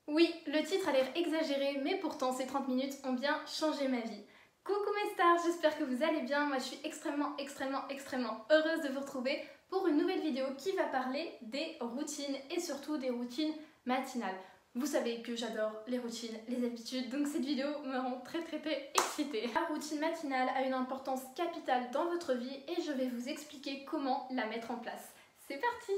Oui, le titre a l'air exagéré, mais pourtant ces 30 minutes ont bien changé ma vie. Coucou mes stars, j'espère que vous allez bien. Moi je suis extrêmement heureuse de vous retrouver pour une nouvelle vidéo qui va parler des routines et surtout des routines matinales. Vous savez que j'adore les routines, les habitudes, donc cette vidéo me rend très excitée. La routine matinale a une importance capitale dans votre vie et je vais vous expliquer comment la mettre en place. C'est parti!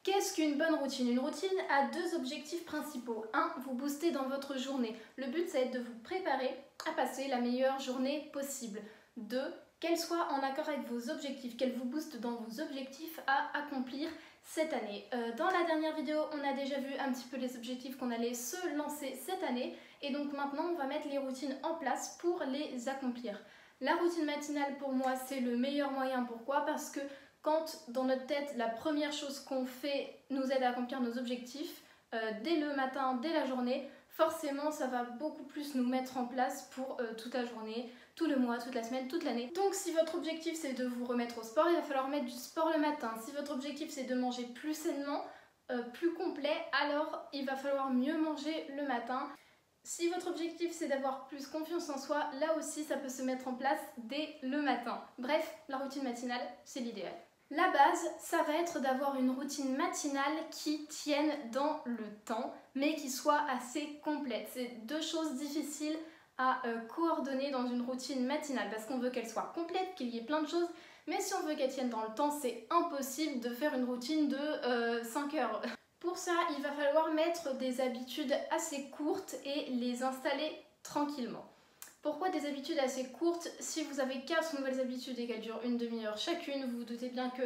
Qu'est-ce qu'une bonne routine? Une routine a deux objectifs principaux. Un, vous booster dans votre journée. Le but, c'est de vous préparer à passer la meilleure journée possible. Deux, qu'elle soit en accord avec vos objectifs, qu'elle vous booste dans vos objectifs à accomplir cette année. Dans la dernière vidéo, on a déjà vu un petit peu les objectifs qu'on allait se lancer cette année. Et donc maintenant, on va mettre les routines en place pour les accomplir. La routine matinale, pour moi, c'est le meilleur moyen. Pourquoi? Parce que quand dans notre tête, la première chose qu'on fait nous aide à accomplir nos objectifs, dès le matin, dès la journée, forcément ça va beaucoup plus nous mettre en place pour toute la journée, tout le mois, toute la semaine, toute l'année. Donc si votre objectif c'est de vous remettre au sport, il va falloir mettre du sport le matin. Si votre objectif c'est de manger plus sainement, plus complet, alors il va falloir mieux manger le matin. Si votre objectif c'est d'avoir plus confiance en soi, là aussi ça peut se mettre en place dès le matin. Bref, la routine matinale, c'est l'idéal. La base, ça va être d'avoir une routine matinale qui tienne dans le temps, mais qui soit assez complète. C'est deux choses difficiles à coordonner dans une routine matinale, parce qu'on veut qu'elle soit complète, qu'il y ait plein de choses, mais si on veut qu'elle tienne dans le temps, c'est impossible de faire une routine de 5 heures. Pour ça, il va falloir mettre des habitudes assez courtes et les installer tranquillement. Pourquoi des habitudes assez courtes? Si vous avez 4 nouvelles habitudes et qu'elles durent une demi-heure chacune, vous vous doutez bien que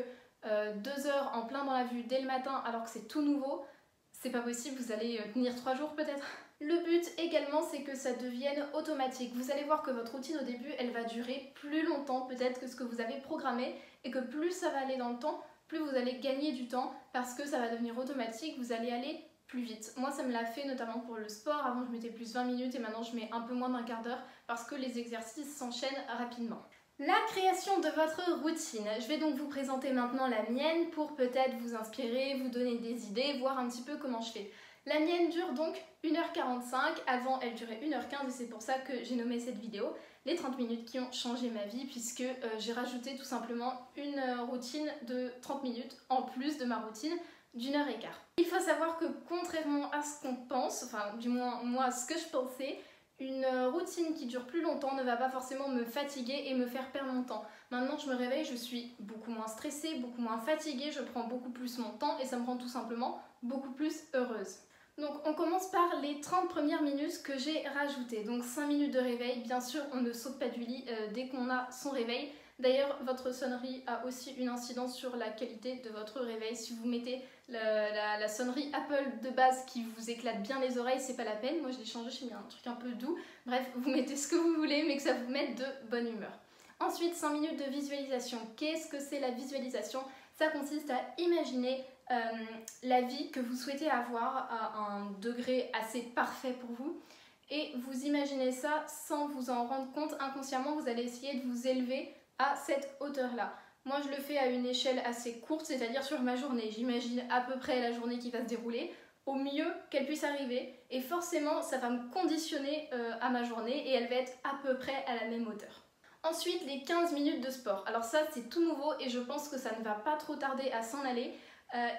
2 heures en plein dans la vue dès le matin alors que c'est tout nouveau, c'est pas possible, vous allez tenir 3 jours peut-être. Le but également c'est que ça devienne automatique. Vous allez voir que votre routine au début elle va durer plus longtemps peut-être que ce que vous avez programmé et que plus ça va aller dans le temps, plus vous allez gagner du temps parce que ça va devenir automatique, vous allez aller plus vite. Moi ça me l'a fait notamment pour le sport, avant je mettais plus 20 minutes et maintenant je mets un peu moins d'un quart d'heure parce que les exercices s'enchaînent rapidement. La création de votre routine. Je vais donc vous présenter maintenant la mienne pour peut-être vous inspirer, vous donner des idées, voir un petit peu comment je fais. La mienne dure donc 1h45, avant elle durait 1h15 et c'est pour ça que j'ai nommé cette vidéo les 30 minutes qui ont changé ma vie puisque j'ai rajouté tout simplement une routine de 30 minutes en plus de ma routine d'1h15. Il faut savoir que contrairement à ce qu'on pense, enfin du moins moi ce que je pensais, une routine qui dure plus longtemps ne va pas forcément me fatiguer et me faire perdre mon temps. Maintenant je me réveille, je suis beaucoup moins stressée, beaucoup moins fatiguée, je prends beaucoup plus mon temps et ça me rend tout simplement beaucoup plus heureuse. Donc on commence par les 30 premières minutes que j'ai rajoutées. Donc 5 minutes de réveil, bien sûr on ne saute pas du lit dès qu'on a son réveil. D'ailleurs votre sonnerie a aussi une incidence sur la qualité de votre réveil. Si vous mettez la sonnerie Apple de base qui vous éclate bien les oreilles, c'est pas la peine. Moi je l'ai changé, j'ai mis un truc un peu doux. Bref, vous mettez ce que vous voulez mais que ça vous mette de bonne humeur. Ensuite 5 minutes de visualisation. Qu'est-ce que c'est la visualisation? Ça consiste à imaginer la vie que vous souhaitez avoir à un degré assez parfait pour vous et vous imaginez ça sans vous en rendre compte. Inconsciemment vous allez essayer de vous élever à cette hauteur là. Moi je le fais à une échelle assez courte, c'est-à-dire sur ma journée. J'imagine à peu près la journée qui va se dérouler, au mieux qu'elle puisse arriver et forcément ça va me conditionner à ma journée et elle va être à peu près à la même hauteur. Ensuite les 15 minutes de sport. Alors ça c'est tout nouveau et je pense que ça ne va pas trop tarder à s'en aller.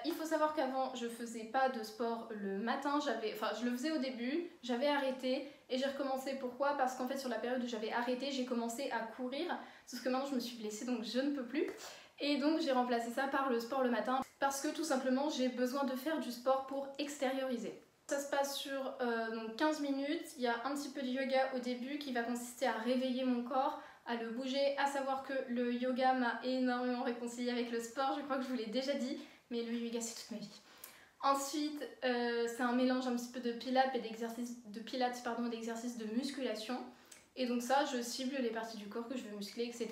Il faut savoir qu'avant je faisais pas de sport le matin, je le faisais au début, j'avais arrêté et j'ai recommencé. Pourquoi? Parce qu'en fait sur la période où j'avais arrêté j'ai commencé à courir, sauf que maintenant je me suis blessée donc je ne peux plus et donc j'ai remplacé ça par le sport le matin parce que tout simplement j'ai besoin de faire du sport pour extérioriser. Ça se passe sur donc 15 minutes, il y a un petit peu de yoga au début qui va consister à réveiller mon corps, à le bouger, à savoir que le yoga m'a énormément réconcilié avec le sport, je crois que je vous l'ai déjà dit. Mais le yoga c'est toute ma vie. Ensuite, c'est un mélange un petit peu de pilates et d'exercices de musculation. Et donc ça, je cible les parties du corps que je veux muscler, etc.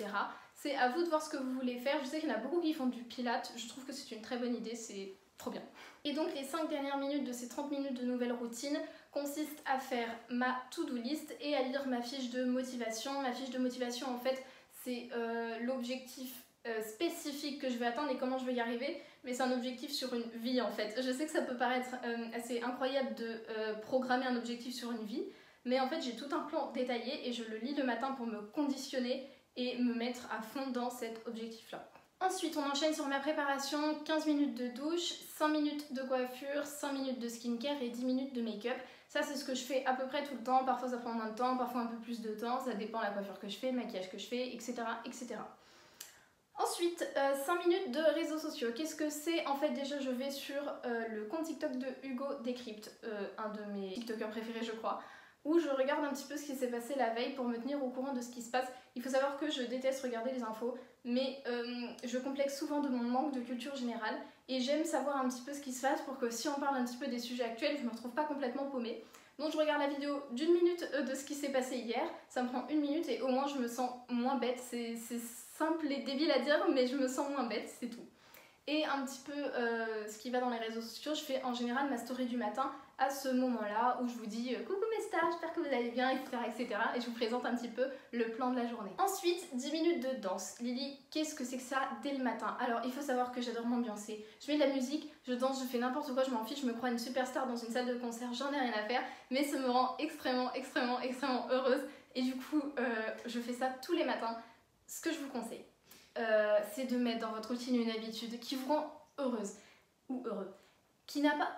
C'est à vous de voir ce que vous voulez faire. Je sais qu'il y en a beaucoup qui font du pilates. Je trouve que c'est une très bonne idée. C'est trop bien. Et donc les 5 dernières minutes de ces 30 minutes de nouvelle routine consistent à faire ma to-do list et à lire ma fiche de motivation. Ma fiche de motivation en fait c'est l'objectif spécifique que je vais atteindre et comment je vais y arriver, mais c'est un objectif sur une vie en fait. Je sais que ça peut paraître assez incroyable de programmer un objectif sur une vie, mais en fait j'ai tout un plan détaillé et je le lis le matin pour me conditionner et me mettre à fond dans cet objectif là. Ensuite on enchaîne sur ma préparation, 15 minutes de douche, 5 minutes de coiffure, 5 minutes de skincare et 10 minutes de make-up. Ça c'est ce que je fais à peu près tout le temps, parfois ça prend moins de temps, parfois un peu plus de temps, ça dépend de la coiffure que je fais, le maquillage que je fais, etc. etc. Ensuite, 5 minutes de réseaux sociaux. Qu'est-ce que c'est? En fait déjà je vais sur le compte TikTok de Hugo Décrypte, un de mes TikTokers préférés je crois, où je regarde un petit peu ce qui s'est passé la veille pour me tenir au courant de ce qui se passe. Il faut savoir que je déteste regarder les infos, mais je complexe souvent de mon manque de culture générale et j'aime savoir un petit peu ce qui se passe pour que si on parle un petit peu des sujets actuels, je me retrouve pas complètement paumée. Donc je regarde la vidéo d'1 minute de ce qui s'est passé hier, ça me prend 1 minute et au moins je me sens moins bête. C'est simple et débile à dire, mais je me sens moins bête, c'est tout. Et un petit peu ce qui va dans les réseaux sociaux, je fais en général ma story du matin à ce moment-là où je vous dis coucou mes stars, j'espère que vous allez bien, etc. Et je vous présente un petit peu le plan de la journée. Ensuite, 10 minutes de danse. Lily, qu'est-ce que c'est que ça dès le matin? Alors il faut savoir que j'adore m'ambiancer. Je mets de la musique, je danse, je fais n'importe quoi, je m'en fiche, je me crois une superstar dans une salle de concert, j'en ai rien à faire, mais ça me rend extrêmement heureuse. Et du coup, je fais ça tous les matins. Ce que je vous conseille, c'est de mettre dans votre routine une habitude qui vous rend heureuse ou heureux, qui n'a pas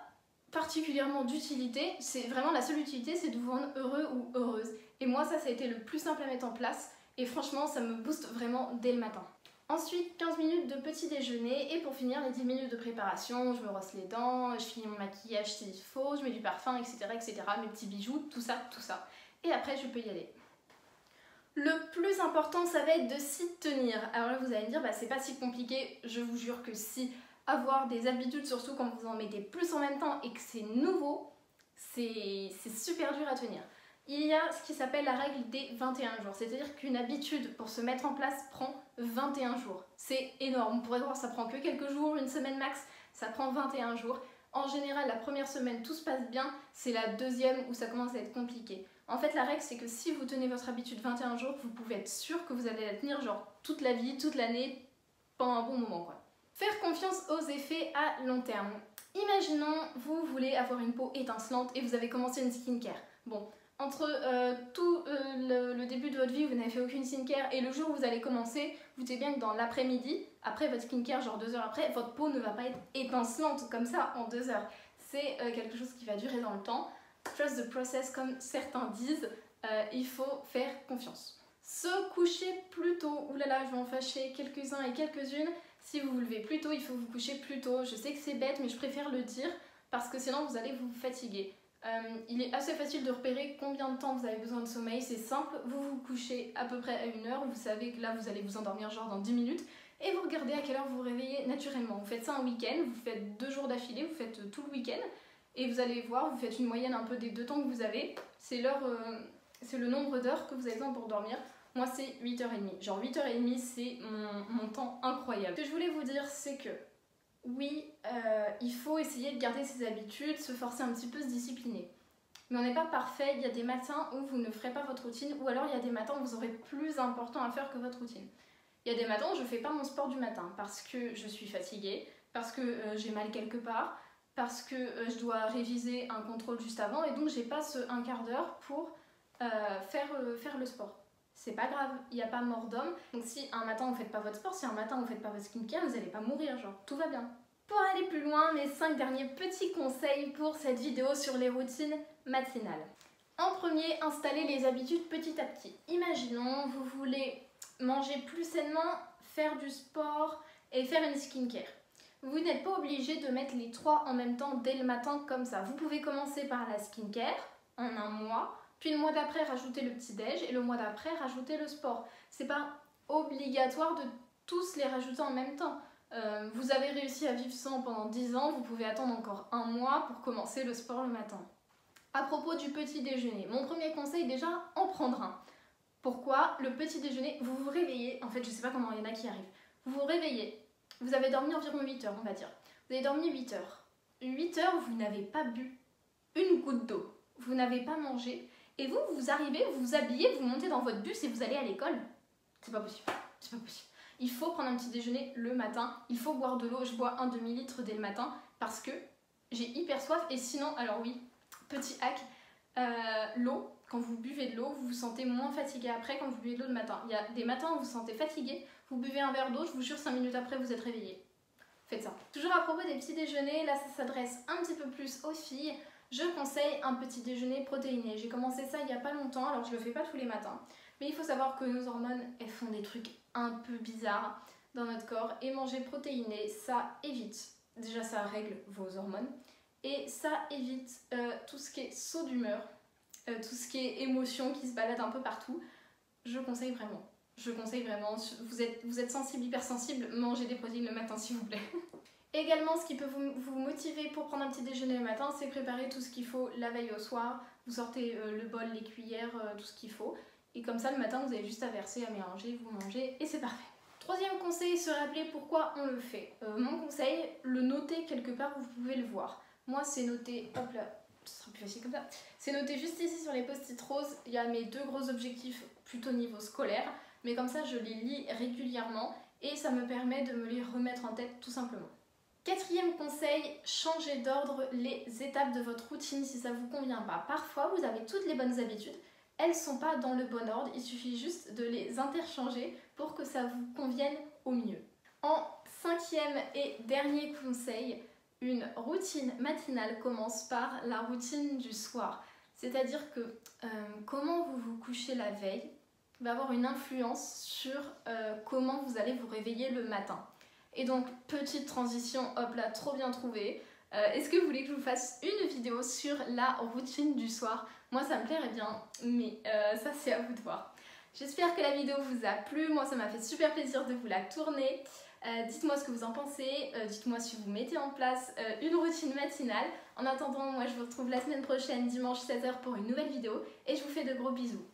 particulièrement d'utilité, c'est vraiment la seule utilité, c'est de vous rendre heureux ou heureuse. Et moi ça a été le plus simple à mettre en place et franchement ça me booste vraiment dès le matin. Ensuite 15 minutes de petit déjeuner et pour finir les 10 minutes de préparation, je me brosse les dents, je finis mon maquillage s'il faut, je mets du parfum, etc. mes petits bijoux, tout ça. Et après je peux y aller. Le plus important ça va être de s'y tenir. Alors là vous allez me dire bah c'est pas si compliqué, je vous jure que si. Avoir des habitudes, surtout quand vous en mettez plus en même temps et que c'est nouveau, c'est super dur à tenir. Il y a ce qui s'appelle la règle des 21 jours, c'est-à-dire qu'une habitude pour se mettre en place prend 21 jours. C'est énorme, on pourrait croire que ça prend que quelques jours, une semaine max, ça prend 21 jours. En général, la première semaine, tout se passe bien, c'est la deuxième où ça commence à être compliqué. En fait, la règle, c'est que si vous tenez votre habitude 21 jours, vous pouvez être sûr que vous allez la tenir genre toute la vie, toute l'année, pendant un bon moment quoi. Faire confiance aux effets à long terme. Imaginons, vous voulez avoir une peau étincelante et vous avez commencé une skincare. Bon, entre le début de votre vie où vous n'avez fait aucune skincare et le jour où vous allez commencer, vous savez bien que dans l'après-midi, après votre skincare, genre 2 heures après, votre peau ne va pas être étincelante comme ça en 2 heures. C'est quelque chose qui va durer dans le temps. Trust the process comme certains disent, il faut faire confiance. Se coucher plus tôt. Oulala, je vais en fâcher quelques-uns et quelques-unes. Si vous vous levez plus tôt, il faut vous coucher plus tôt. Je sais que c'est bête, mais je préfère le dire parce que sinon vous allez vous fatiguer. Il est assez facile de repérer combien de temps vous avez besoin de sommeil. C'est simple, vous vous couchez à peu près à 1 heure. Vous savez que là vous allez vous endormir genre dans 10 minutes. Et vous regardez à quelle heure vous vous réveillez naturellement. Vous faites ça un week-end, vous faites 2 jours d'affilée, vous faites tout le week-end. Et vous allez voir, vous faites une moyenne un peu des 2 temps que vous avez. C'est le nombre d'heures que vous avez besoin pour dormir. Moi c'est 8h30, genre 8h30 c'est mon temps incroyable. Ce que je voulais vous dire c'est que oui, il faut essayer de garder ses habitudes, se forcer un petit peu, se discipliner. Mais on n'est pas parfait, il y a des matins où vous ne ferez pas votre routine ou alors il y a des matins où vous aurez plus important à faire que votre routine. Il y a des matins où je ne fais pas mon sport du matin parce que je suis fatiguée, parce que j'ai mal quelque part, parce que je dois réviser un contrôle juste avant et donc j'ai pas ce 1/4 d'heure pour faire le sport. C'est pas grave, il n'y a pas mort d'homme. Donc si un matin vous faites pas votre sport, si un matin vous faites pas votre skincare, vous allez pas mourir, genre tout va bien. Pour aller plus loin, mes 5 derniers petits conseils pour cette vidéo sur les routines matinales. En premier, installer les habitudes petit à petit. Imaginons, vous voulez manger plus sainement, faire du sport et faire une skincare. Vous n'êtes pas obligé de mettre les 3 en même temps dès le matin comme ça. Vous pouvez commencer par la skincare en 1 mois, puis le mois d'après rajouter le petit-déj et le mois d'après rajouter le sport. C'est pas obligatoire de tous les rajouter en même temps. Vous avez réussi à vivre sans pendant 10 ans, vous pouvez attendre encore 1 mois pour commencer le sport le matin. À propos du petit déjeuner, mon premier conseil déjà, en prendre un. Pourquoi? Le petit déjeuner, vous vous réveillez, en fait je sais pas comment il y en a qui arrivent, vous vous réveillez, vous avez dormi environ 8 heures on va dire. Vous avez dormi 8 heures. 8 heures, vous n'avez pas bu une goutte d'eau. Vous n'avez pas mangé. Et vous arrivez, vous vous habillez, vous montez dans votre bus et vous allez à l'école. C'est pas possible. C'est pas possible. Il faut prendre un petit déjeuner le matin. Il faut boire de l'eau. Je bois un demi-litre dès le matin parce que j'ai hyper soif. Et sinon, alors oui, petit hack, l'eau, quand vous buvez de l'eau, vous vous sentez moins fatigué après quand vous buvez de l'eau le matin. Il y a des matins où vous vous sentez fatigué, vous buvez un verre d'eau, je vous jure 5 minutes après vous êtes réveillé. Faites ça. Toujours à propos des petits déjeuners, là ça s'adresse un petit peu plus aux filles. Je conseille un petit déjeuner protéiné. J'ai commencé ça il n'y a pas longtemps, alors je le fais pas tous les matins. Mais il faut savoir que nos hormones, elles font des trucs un peu bizarres dans notre corps. Et manger protéiné, ça évite. Déjà ça règle vos hormones. Et ça évite tout ce qui est saut d'humeur, tout ce qui est émotion qui se balade un peu partout. Je conseille vraiment. Je conseille vraiment. Vous êtes sensible, hypersensible, mangez des protéines le matin s'il vous plaît. Également, ce qui peut vous motiver pour prendre un petit déjeuner le matin, c'est préparer tout ce qu'il faut la veille au soir. Vous sortez le bol, les cuillères, tout ce qu'il faut. Et comme ça, le matin, vous avez juste à verser, à mélanger, vous mangez et c'est parfait. Troisième conseil, se rappeler pourquoi on le fait. Mon conseil, le noter quelque part où vous pouvez le voir. Moi, c'est noté, hop là, ce sera plus facile comme ça. C'est noté juste ici sur les post-it roses. Il y a mes 2 gros objectifs plutôt niveau scolaire. Mais comme ça, je les lis régulièrement et ça me permet de me les remettre en tête tout simplement. Quatrième conseil, changez d'ordre les étapes de votre routine si ça ne vous convient pas. Parfois, vous avez toutes les bonnes habitudes, elles ne sont pas dans le bon ordre, il suffit juste de les interchanger pour que ça vous convienne au mieux. En 5e et dernier conseil, une routine matinale commence par la routine du soir. C'est-à-dire que comment vous vous couchez la veille va avoir une influence sur comment vous allez vous réveiller le matin. Et donc, petite transition, hop là, trop bien trouvé. Est-ce que vous voulez que je vous fasse une vidéo sur la routine du soir? Moi, ça me plairait bien, mais ça, c'est à vous de voir. J'espère que la vidéo vous a plu. Moi, ça m'a fait super plaisir de vous la tourner. Dites-moi ce que vous en pensez. Dites-moi si vous mettez en place une routine matinale. En attendant, moi, je vous retrouve la semaine prochaine, dimanche 16 h, pour une nouvelle vidéo. Et je vous fais de gros bisous.